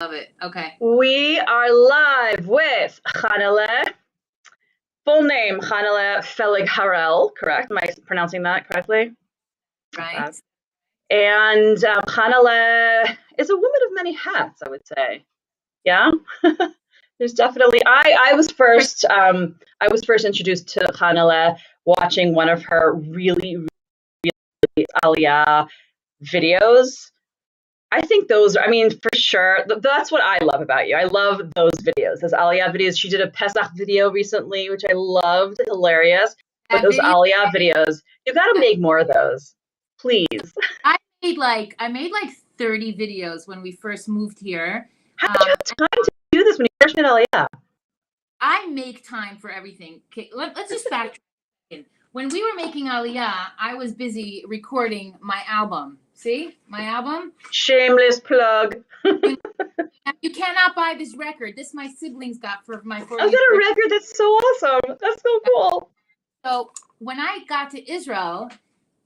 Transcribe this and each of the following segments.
Love it. Okay. We are live with Chanale. Full name, Chanale Harrel, correct? Am I pronouncing that correctly? Right. And Chanale is a woman of many hats, I would say. Yeah. There's definitely. I was first introduced to Chanale watching one of her really Aliyah videos. I think those are, I mean, for sure, that's what I love about you. I love those videos, those Aliyah videos. She did a Pesach video recently, which I loved, hilarious. But those Aliyah videos, you got to make more of those, please. I made like 30 videos when we first moved here. How did you have time to do this when you first made Aliyah? I make time for everything. Okay, let's just backtrack. When we were making Aliyah, I was busy recording my album. See? My album? Shameless plug. You cannot buy this record. This my siblings got for my 40th. Is that a record? That's so awesome. That's so cool. So when I got to Israel,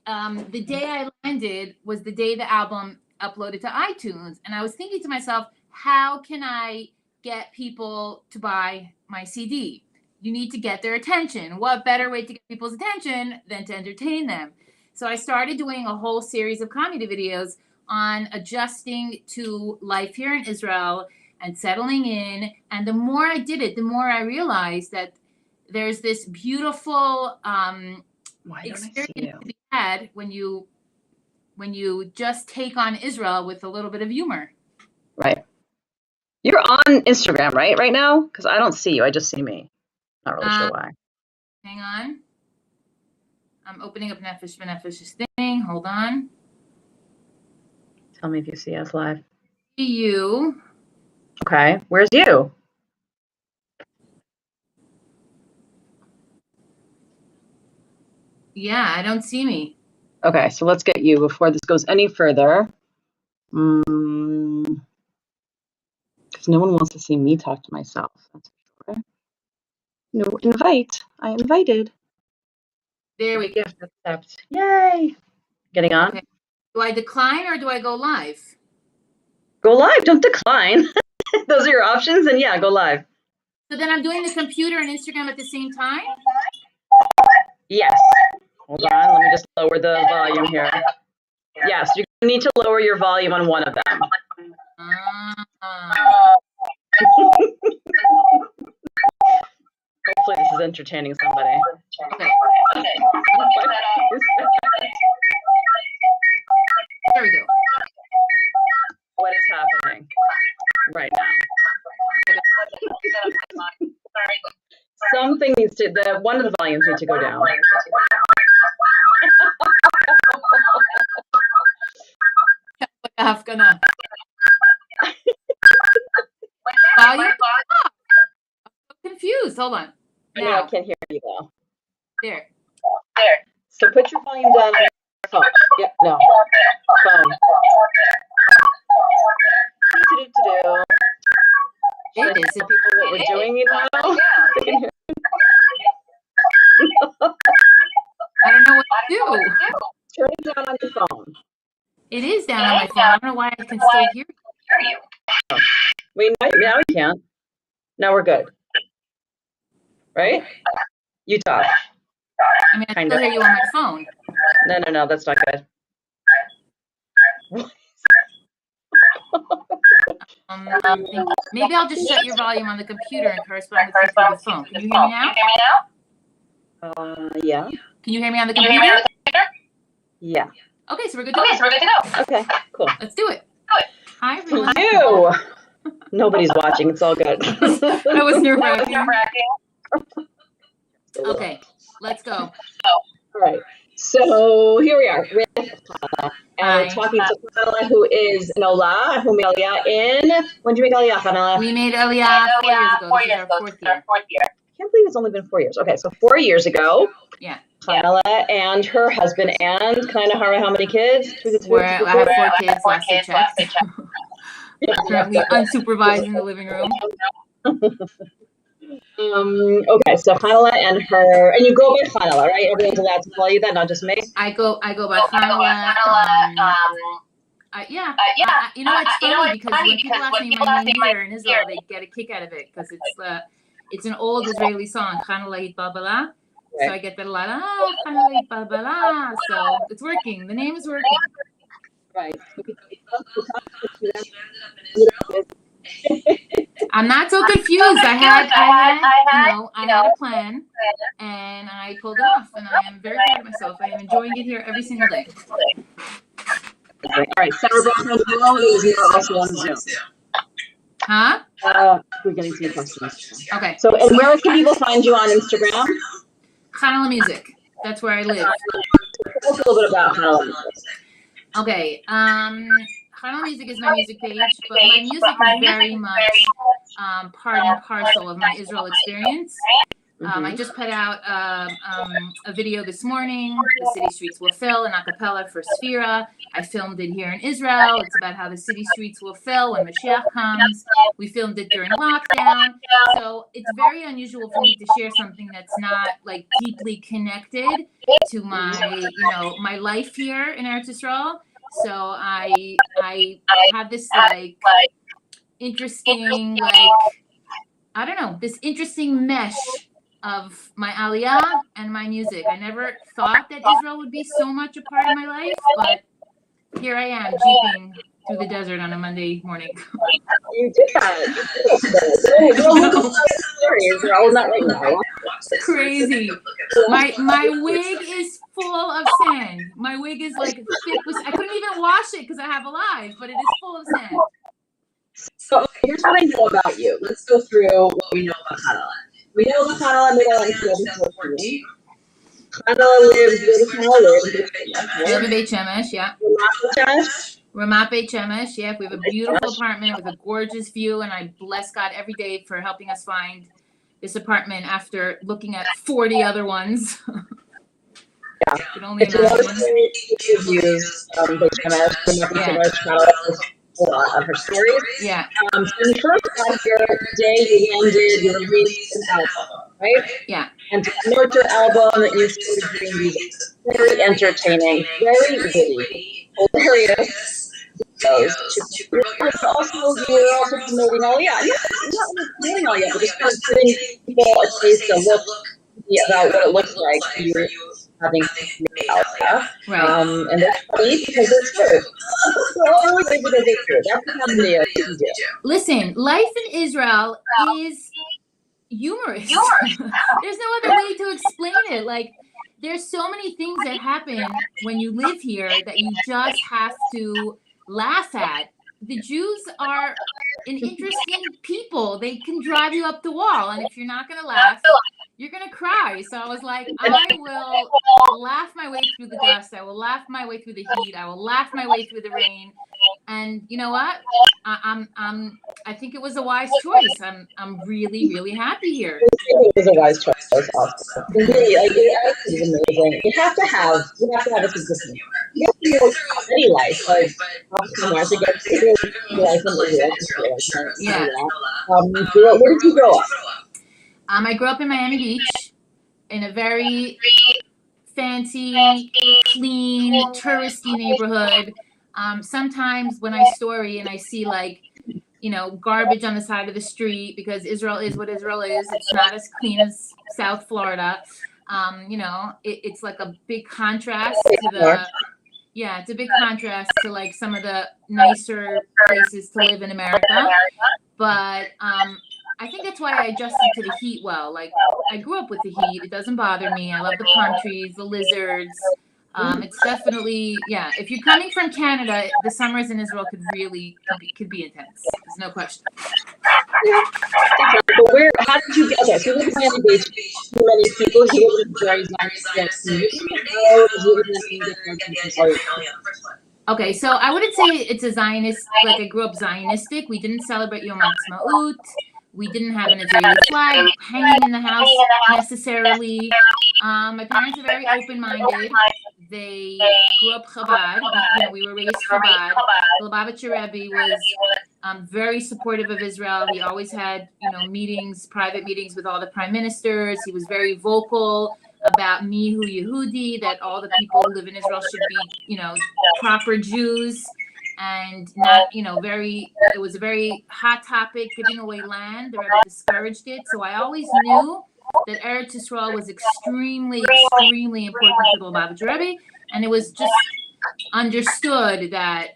the day I landed was the day the album uploaded to iTunes. And I was thinking to myself, how can I get people to buy my CD? You need to get their attention. What better way to get people's attention than to entertain them? So I started doing a whole series of comedy videos on adjusting to life here in Israel and settling in. And the more I did it, the more I realized that there's this beautiful experience to be had when you just take on Israel with a little bit of humor. Right. You're on Instagram, right now? Because I don't see you. I just see me. Not really sure why. Hang on. I'm opening up Nefesh B'Nefesh's thing. Hold on. Tell me if you see us live. See you. Okay. Where's you? Yeah, I don't see me. Okay, so let's get you before this goes any further. Because no one wants to see me talk to myself. That's for sure. No, invite. I invited. There we go. Accept. Yay. Getting on. Okay. Do I decline or do I go live? Go live. Don't decline. Those are your options. And yeah, go live. So then I'm doing the computer and Instagram at the same time? Yes. Hold on. Let me just lower the volume here. Yes, you need to lower your volume on one of them. Hopefully this is entertaining somebody. Okay. There we go. What is happening right now? Something needs to, one of the volumes needs to go down. Volume? I'm confused. Hold on. Now I can't hear you though. There. So put your volume down on your phone. Yep, no. Phone. It is. People what we're doing, you know? I don't know what to do. Turn it down on your phone. It is down on my phone. I don't know why I can still hear you. Now we can. Now we're good. Right? You talk. I mean, I can still hear you on my phone. No, that's not good. Maybe I'll just shut your volume on the computer and correspond with you through the phone. Can you hear me now? Yeah. Can you hear me on the computer? Yeah. Okay, so we're good to go. Okay, cool. Let's do it. Hi, everyone. You. Nobody's watching. It's all good. That was nerve-wracking. Okay, let's go. All right. So here we are with Chanale, and we're talking to Chanale, who is an Olah, who made Aliyah when did you make Aliyah, Chanale? We made Aliyah 4 years ago. This is our 4th year. I can't believe it's only been 4 years. Okay, so 4 years ago. Yeah. Chanale and her husband and Chanale Harrel, how many kids? I have 4 kids, last I checked. Currently unsupervised in the living room. Okay, so Chanale and her, and you go by Chanale, right? Everyone's allowed to call you that, not just me. I go by Chanale. You know, it's funny because when people ask me my name here in Israel, they get a kick out of it because it's an old Israeli song, Chanale Harrel. So I get that a lot. Chanale Harrel. So it's working. The name is working. Right. I'm not so confused. I had a plan, and I pulled it off, and I am very proud of myself. I am enjoying it here every single day. All right, Sarah Brown is also on Zoom. Huh? We're getting some questions. Okay. So, and where can people find you on Instagram? Chanale Music. That's where I live. Tell us a little bit about Chanale Music. Okay. Chanale Music is my music page, but my music is very much part and parcel of my Israel experience. I just put out a video this morning. The city streets will fill, an acapella for Sphira. I filmed it here in Israel. It's about how the city streets will fill when Mashiach comes. We filmed it during lockdown. So it's very unusual for me to share something that's not like deeply connected to my, my life here in Eretz Yisrael. So I have this like interesting, this interesting mesh of my Aliyah and my music. I never thought that Israel would be so much a part of my life, but here I am jeeping through the desert on a Monday morning. You did that. It's crazy. My wig is full of sand. My wig is like thick with. I couldn't even wash it because I have alive, but it is full of sand. So here's what I know about you. Let's go through what we know about Chanale. We know about Chanale Ramat Beit Shemesh, yeah. Ramat Beit Shemesh, yeah. We have a beautiful apartment with a gorgeous view, and I bless God every day for helping us find this apartment after looking at 40 other ones. Yeah. You can only imagine. A lot of her stories. Yeah. So when you first got here today, you landed, you released an album, right? Yeah. And to promote your album, you started doing these very entertaining, very witty, hilarious videos. But also, you're also promoting Aliyah. Not promoting Aliyah, but just kind of giving people a taste, a look about what it looks like for you having made Aliyah. Right. And it's funny because it's true. Listen, life in Israel is humorous. There's no other way to explain it. Like, there's so many things that happen when you live here that you just have to laugh at. The Jews are an interesting people. They can drive you up the wall, and if you're not going to laugh, you're going to cry. So I was like, I will laugh my way through the dust. I will laugh my way through the heat. I will laugh my way through the rain. And you know what? I think it was a wise choice. I'm really, really happy here. It was a wise choice. It was awesome. Really, it's amazing. You have to have a sense of humor. You have to know any life, like somewhere to get to life in Israel. Yeah. Where did you grow up? I grew up in Miami Beach in a very fancy, clean, touristy neighborhood. Sometimes when I story and I see garbage on the side of the street because Israel is what Israel is. It's not as clean as South Florida. It's like a big contrast to it's a big contrast to like some of the nicer places to live in America. But I think that's why I adjusted to the heat well. Like, I grew up with the heat. It doesn't bother me. I love the palm trees, the lizards. It's definitely, if you're coming from Canada, the summers in Israel could be intense. There's no question. How did you get, okay, so you live in Miami Beach, too many people here with very nice Okay, so I wouldn't say it's a Zionist, like I grew up Zionistic. We didn't celebrate Yom Ha'atzmaut. We didn't have an Israeli flag hanging in the house necessarily. My parents are very open-minded. They grew up Chabad. We were raised Chabad. The Lubavitcher Rebbe was very supportive of Israel. He always had, meetings, private meetings with all the prime ministers. He was very vocal about Mihu Yehudi, that all the people who live in Israel should be, proper Jews. and not, it was a very hot topic, giving away land. The Rebbe discouraged it. So I always knew that Eretz Yisrael was extremely, extremely important to the Lubavitcher Rebbe, and it was just understood that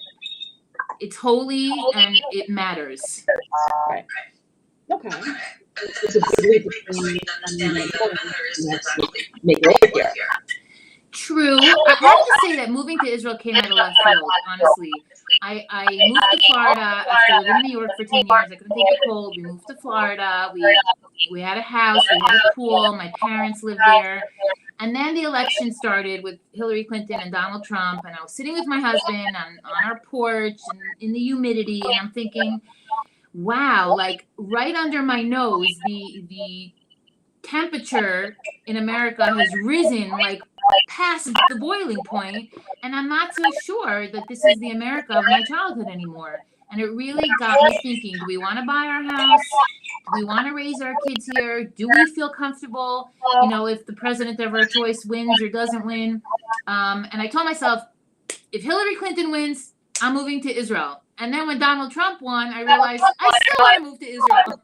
it's holy and it matters. Right. Okay. It's a good way between make your life here. True. I have to say that moving to Israel came out of left field, honestly. I moved to Florida after living in New York for 10 years. I couldn't take the cold. We moved to Florida. We had a house. We had a pool. My parents lived there. And then the election started with Hillary Clinton and Donald Trump. And I was sitting with my husband on our porch and in the humidity. And I'm thinking, wow, like right under my nose, the temperature in America has risen like past the boiling point, and I'm not so sure that this is the America of my childhood anymore. And it really got me thinking, do we want to buy our house? Do we want to raise our kids here? Do we feel comfortable, if the president of our choice wins or doesn't win? And I told myself, if Hillary Clinton wins, I'm moving to Israel. And then when Donald Trump won, I realized I still want to move to Israel.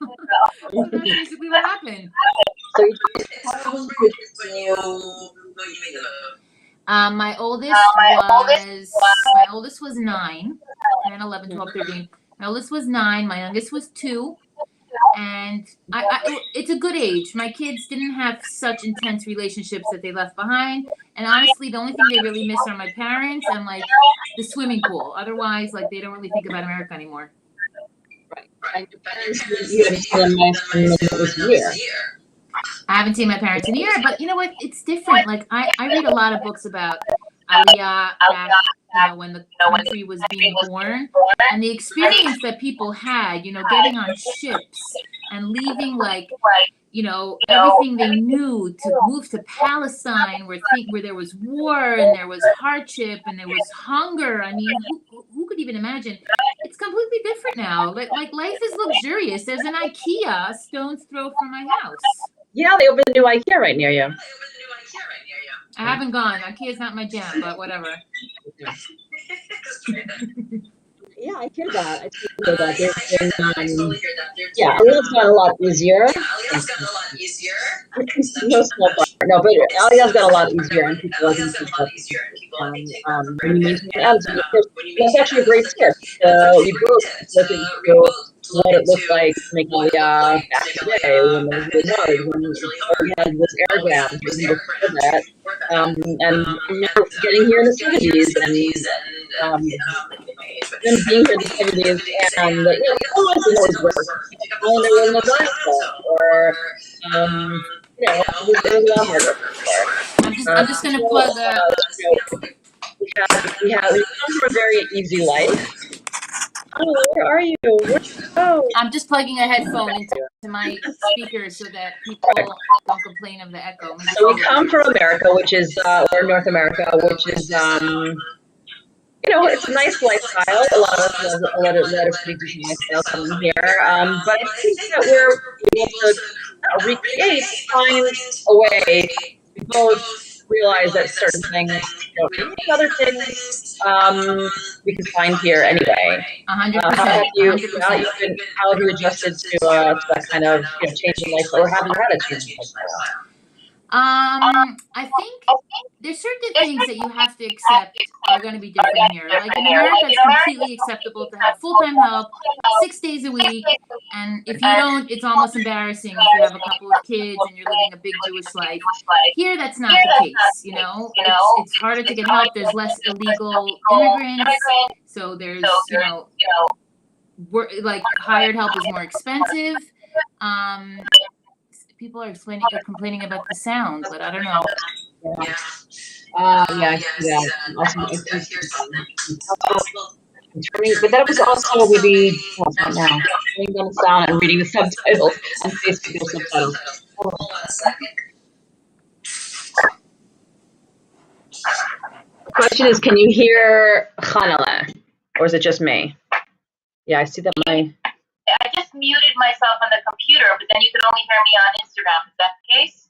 So that's basically what happened. So my oldest was 9, 10, 11, 12, 13. My oldest was 9. My youngest was 2. And it's a good age. My kids didn't have such intense relationships that they left behind. And honestly, the only thing they really miss are my parents and like the swimming pool. Otherwise, like they don't really think about America anymore. Right. And your parents, you haven't seen them this year. I haven't seen my parents in a year, but you know what? It's different. Like I read a lot of books about Aliyah back, when the country was being born, and the experience that people had, getting on ships and leaving like, everything they knew to move to Palestine, where there was war and there was hardship and there was hunger. I mean, who could even imagine? It's completely different now. Like life is luxurious. There's an IKEA a stone's throw from my house. Yeah, they opened a new IKEA right near you. I haven't gone. IKEA's not my jam, but whatever. Yeah, I hear that. Yeah, Aliyah's got a lot easier. No small part. No, but Aliyah's got a lot easier, and people when you mention the attitude, of course, that's actually a great tip. So you both looking through what it looked like to make Aliyah back in the day when it was really hard, when we had this air gap, before that, and now getting here in the 70s, and being here in the 70s, and it wasn't always work. When they were in Nebraska, or it was a lot harder. I'm just gonna plug. We come from a very easy life. Oh, where are you? I'm just plugging a headphone into my speaker so that people don't complain of the echo. So we come from America, which is, or North America, which is, it's a nice lifestyle. A lot of us let it pretty decent lifestyle coming here. But I think that we're able to recreate, find a way. We both realize that certain things, other things, we can find here anyway. 100%. How have you adjusted to that kind of changing life, or have you had a changing lifestyle? I think there's certain things that you have to accept are going to be different here. Like in America, it's completely acceptable to have full-time help 6 days a week, and if you don't, it's almost embarrassing if you have a couple of kids and you're living a big Jewish life. Here, that's not the case. It's harder to get help. There's less illegal immigrants, so there's like hired help is more expensive. People are complaining about the sound, but I don't know. But that was also maybe right now. Turning down the sound and reading the subtitles and Facebook subtitles. Hold on a second. The question is, can you hear Chanale, or is it just me? Yeah, I see that I just muted myself on the computer, but then you could only hear me on Instagram. Is that the case?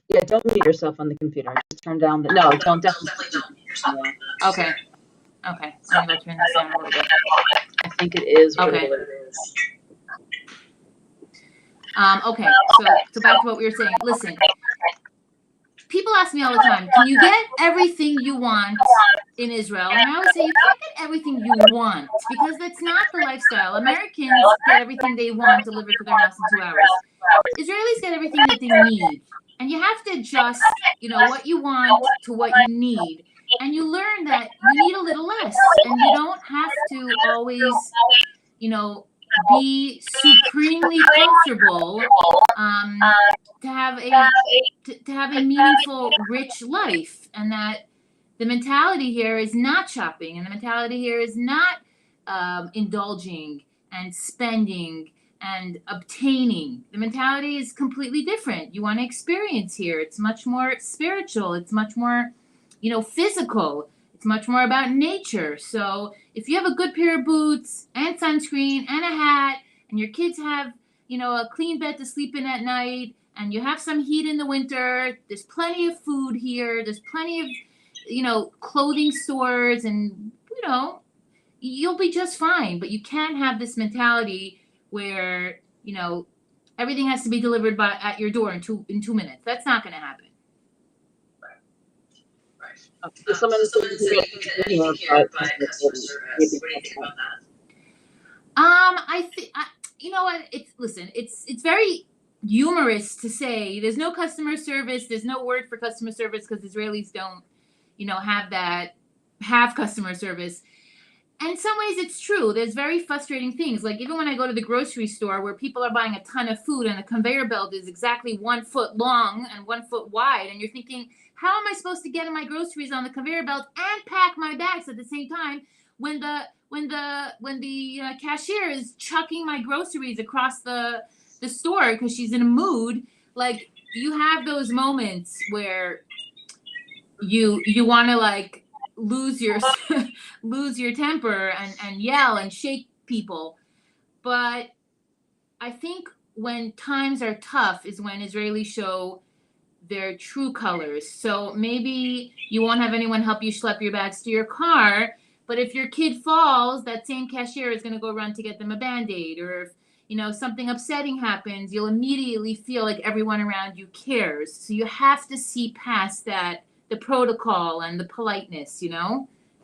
Yeah, don't mute yourself on the computer. Just turn down no, don't definitely don't mute yourself. Okay. Okay, I'm gonna turn this down a little bit. I think it is. Okay. Okay, so back to what we were saying. Listen, people ask me all the time, can you get everything you want in Israel? And I always say, you can't get everything you want because that's not the lifestyle. Americans get everything they want delivered to their house in 2 hours. Israelis get everything that they need. And you have to adjust, what you want to what you need. And you learn that you need a little less. And you don't have to always, be supremely comfortable to have a meaningful, rich life. And that the mentality here is not shopping, and the mentality here is not indulging and spending and obtaining. The mentality is completely different. You want to experience here. It's much more spiritual. It's much more, physical. It's much more about nature. So if you have a good pair of boots and sunscreen and a hat, and your kids have, a clean bed to sleep in at night, and you have some heat in the winter, there's plenty of food here. There's plenty of, clothing stores, and, you'll be just fine. But you can't have this mentality where, everything has to be delivered at your door in 2 minutes. That's not going to happen. So someone said you can get anything about customer service. What do you think about that? I think, you know what? It's very humorous to say there's no customer service. There's no word for customer service because Israelis don't, have customer service. And in some ways it's true. There's very frustrating things. Like even when I go to the grocery store where people are buying a ton of food and the conveyor belt is exactly 1 foot long and 1 foot wide, and you're thinking, how am I supposed to get my groceries on the conveyor belt and pack my bags at the same time when the cashier is chucking my groceries across the store because she's in a mood? Like, you have those moments where you want to lose your temper and yell and shake people. But I think when times are tough is when Israelis show their true colors. So maybe you won't have anyone help you schlep your bags to your car, but if your kid falls, that same cashier is going to go run to get them a Band-Aid. Or if something upsetting happens, you'll immediately feel like everyone around you cares. So you have to see past that, the protocol and the politeness. You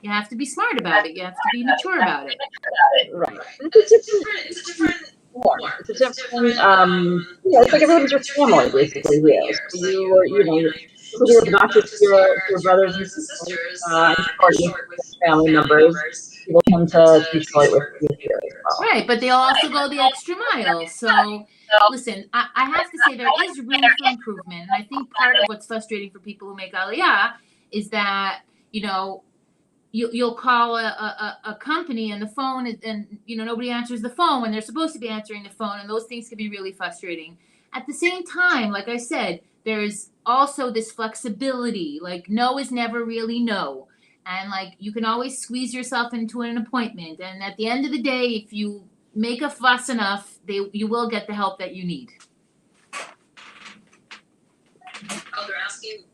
have to be smart about it. You have to be mature about it. Right. It's a different form. It's a different, it's like everyone's your family, basically, here. So you're obnoxious to your brothers and sisters, and short with family members. People tend to be short with you here as well. Right, but they'll also go the extra mile. So, listen, I have to say there is room for improvement. And I think part of what's frustrating for people who make Aliyah is that, you'll call a company and the phone is, and nobody answers the phone when they're supposed to be answering the phone, and those things can be really frustrating. At the same time, like I said, there's also this flexibility. Like, no is never really no, and you can always squeeze yourself into an appointment. And at the end of the day, if you make a fuss enough, you will get the help that you need. Oh, they're asking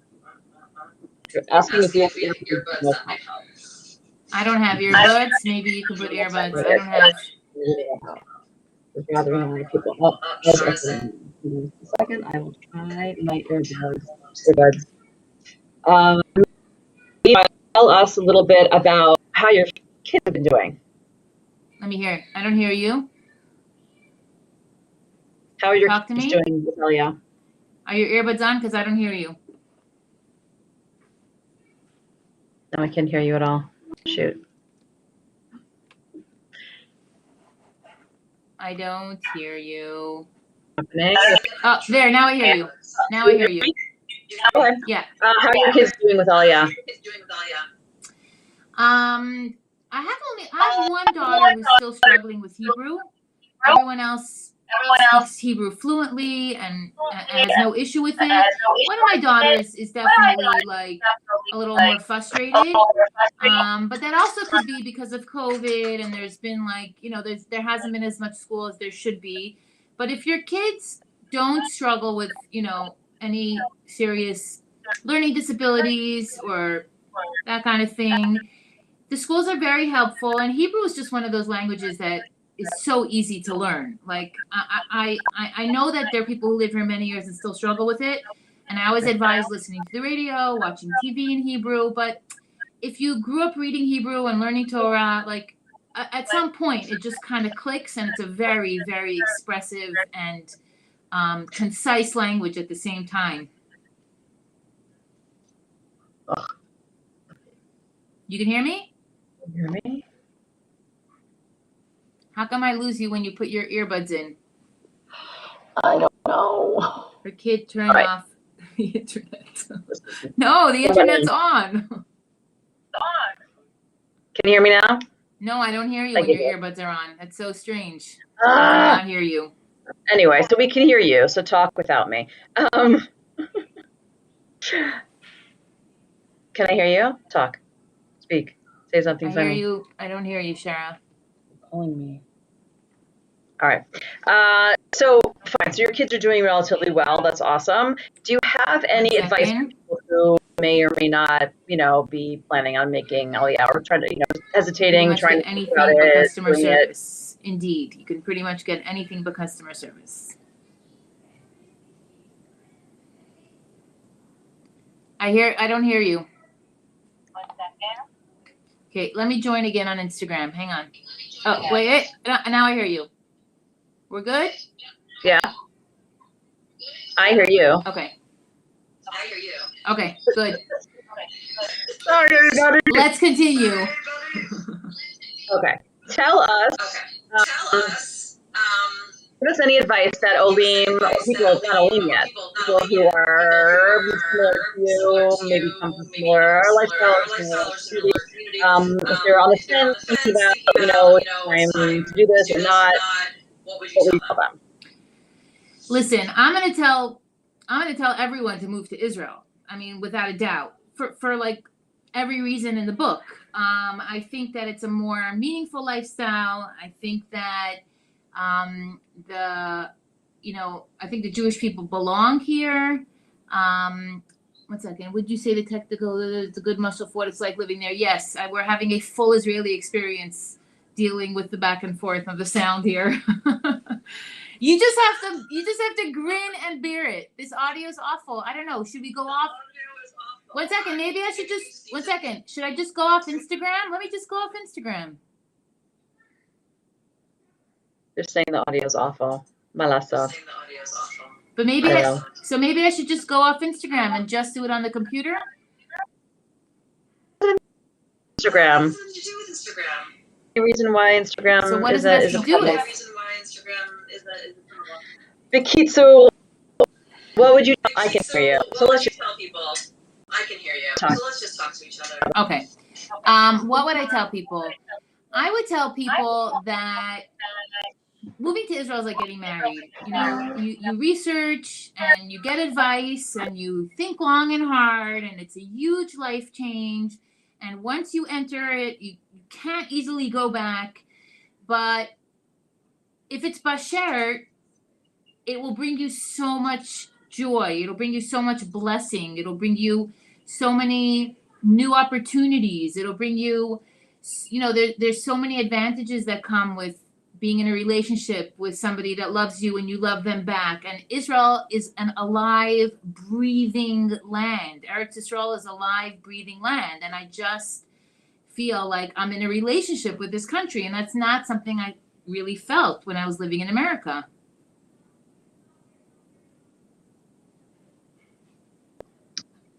If you have earbuds, that might help. I don't have earbuds. Maybe you can put earbuds. I don't have. Gathering many people up. A second, I will try my earbuds. Tell us a little bit about how your kids have been doing. Let me hear. I don't hear you. How are your Talk to kids me. doing, Aliyah? Are your earbuds on? Because I don't hear you. No, I can't hear you at all. Shoot. I don't hear you. Happening. Oh, there. Now I hear you. Now I hear you. Okay. Yeah. How are your kids doing with Aliyah? I have one daughter who's still struggling with Hebrew. Everyone else speaks Hebrew fluently and has no issue with it. One of my daughters is definitely a little more frustrated. But that also could be because of COVID, and there's been there hasn't been as much school as there should be. But if your kids don't struggle with, any serious learning disabilities or that kind of thing, The schools are very helpful, and Hebrew is just one of those languages that is so easy to learn. Like I know that there are people who live here many years and still struggle with it, and I always advise listening to the radio, watching TV in Hebrew. But if you grew up reading Hebrew and learning Torah, like at some point it just kind of clicks, and it's a very, very expressive and concise language at the same time. You can hear me? Can you hear me? How come I lose you when you put your earbuds in? I don't know. Her kid turned off the internet. No, the internet's on. Can you hear me now? No, I don't hear you when your earbuds are on. That's so strange. I cannot hear you. Anyway, so we can hear you, so talk without me. Can I hear you? Talk. Speak. Say something funny. I hear you. I don't hear you, Shara. Calling me. All right. So fine. So your kids are doing relatively well. That's awesome. Do you have any advice for people who may or may not, be planning on making Aliyah or trying to, hesitating, trying to anything but customer service? Indeed, you can pretty much get anything but customer service. I don't hear you. 1 second. Okay, let me join again on Instagram. Hang on. Oh, wait. Now I hear you. We're good? Yeah. I hear you. Okay. I hear you. Okay, good. Sorry, everybody. Let's continue. Okay. Tell us. Okay. Tell us. Give us any advice that Olim, people not Olim yet, people who are similar to you, maybe come from similar lifestyle, if they're on the fence thinking about, it's time to do this or not, what would you tell them? Listen, I'm gonna tell everyone to move to Israel. I mean, without a doubt, for like every reason in the book. I think that it's a more meaningful lifestyle. I think that I think the Jewish people belong here. 1 second. Would you say the good muscle for what it's like living there? Yes, we're having a full Israeli experience dealing with the back and forth of the sound here. You just have to grin and bear it. This audio is awful. I don't know. Should we go off? 1 second. Maybe I should just 1 second. Should I just go off Instagram? Let me just go off Instagram. They're saying the audio is awful. Malasov. But maybe I should just go off Instagram and just do it on the computer. Instagram. The reason why Instagram So what does that have to do with? Bekitsu, what would you? I can hear you. So let's just tell people. I can hear you. Talk. So let's just talk to each other. Okay. What would I tell people? I would tell people that moving to Israel is like getting married. You research and you get advice and you think long and hard, and it's a huge life change. And once you enter it, you can't easily go back. But if it's basher, it will bring you so much joy. It'll bring you so much blessing. It'll bring you so many new opportunities. It'll bring you, there's so many advantages that come with being in a relationship with somebody that loves you and you love them back. And Israel is an alive, breathing land. Eretz Israel is a live, breathing land. And I just feel like I'm in a relationship with this country. And that's not something I really felt when I was living in America.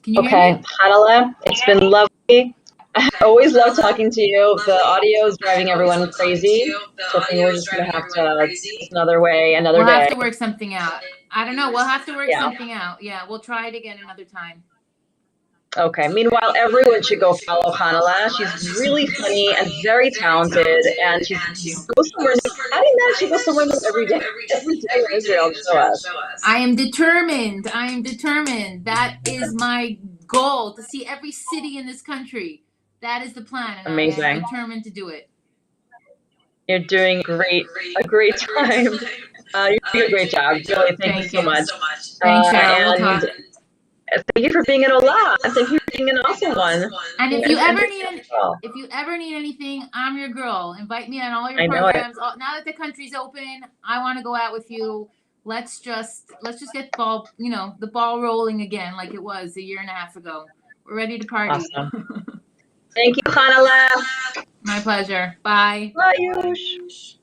Can you hear me? Chanale, it's been lovely. I always love talking to you. The audio is driving everyone crazy. So I think we're just going to have to another way, another day. We'll have to work something out. I don't know. We'll have to work something out. Yeah, we'll try it again another time. Okay. Meanwhile, everyone should go follow Chanale. She's really funny and very talented, and she goes somewhere new. I didn't know she goes somewhere new every day in Israel to show us. I am determined. That is my goal, to see every city in this country. That is the plan. And amazing. I'm determined to do it. You're doing a great time. You're doing a great job. Really, thank you so much. Thanks, Cheryl. We'll talk. Thank you for being an Ola. And thank you for being an awesome one. And if you ever need Oh, anything, I'm your girl. Invite me on all your I know it. programs. Now that the country's open, I want to go out with you. Let's just get the ball rolling again like it was a year and a half ago. We're ready to party. Awesome. Thank you, Chanale. My pleasure. Bye. Bye, Yush.